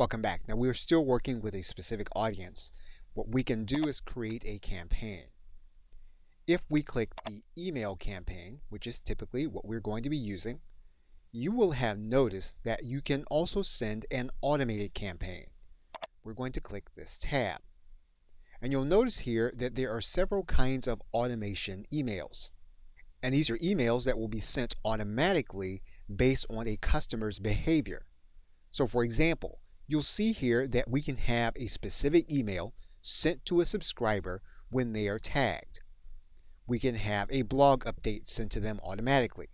Welcome back. Now we're still working with a specific audience. What we can do is create a campaign. If we click the email campaign, which is typically what we're going to be using, you will have noticed that you can also send an automated campaign. We're going to click this tab. And you'll notice here that there are several kinds of automation emails. And these are emails that will be sent automatically based on a customer's behavior. So for example, you'll see here that we can have a specific email sent to a subscriber when they are tagged. We can have a blog update sent to them automatically.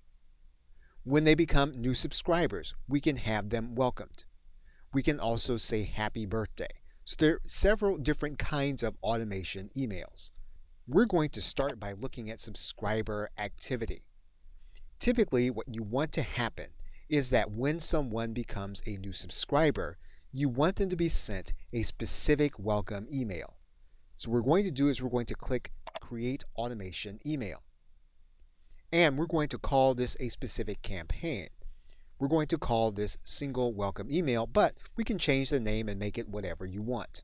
When they become new subscribers, we can have them welcomed. We can also say happy birthday. So there are several different kinds of automation emails. We're going to start by looking at subscriber activity. Typically, what you want to happen is that when someone becomes a new subscriber, you want them to be sent a specific welcome email. So what we're going to do is we're going to click Create Automation Email. And we're going to call this a specific campaign. We're going to call this Single Welcome Email, but we can change the name and make it whatever you want.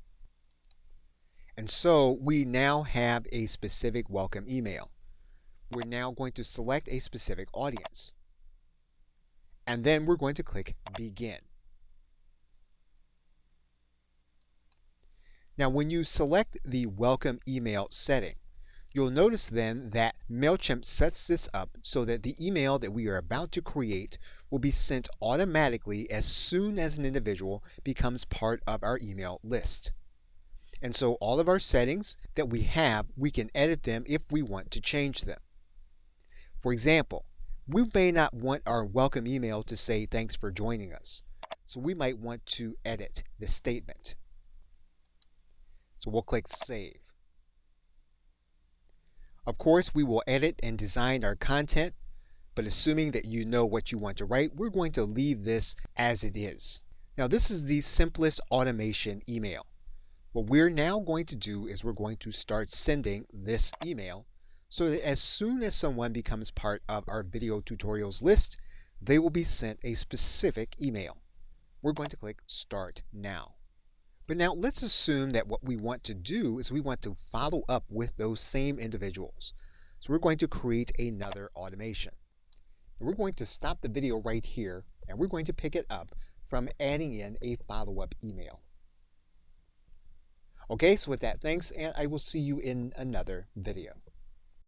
And so we now have a specific welcome email. We're now going to select a specific audience. And then we're going to click Begin. Now when you select the welcome email setting, you'll notice then that Mailchimp sets this up so that the email that we are about to create will be sent automatically as soon as an individual becomes part of our email list. And so all of our settings that we have, we can edit them if we want to change them. For example, we may not want our welcome email to say thanks for joining us. So we might want to edit the statement. So we'll click Save. Of course, we will edit and design our content, but assuming that you know what you want to write, we're going to leave this as it is. Now this is the simplest automation email. What we're now going to do is we're going to start sending this email so that as soon as someone becomes part of our video tutorials list, they will be sent a specific email. We're going to click Start Now. But now let's assume that what we want to do is we want to follow up with those same individuals. So we're going to create another automation. And we're going to stop the video right here and we're going to pick it up from adding in a follow-up email. Okay, so with that, thanks, and I will see you in another video.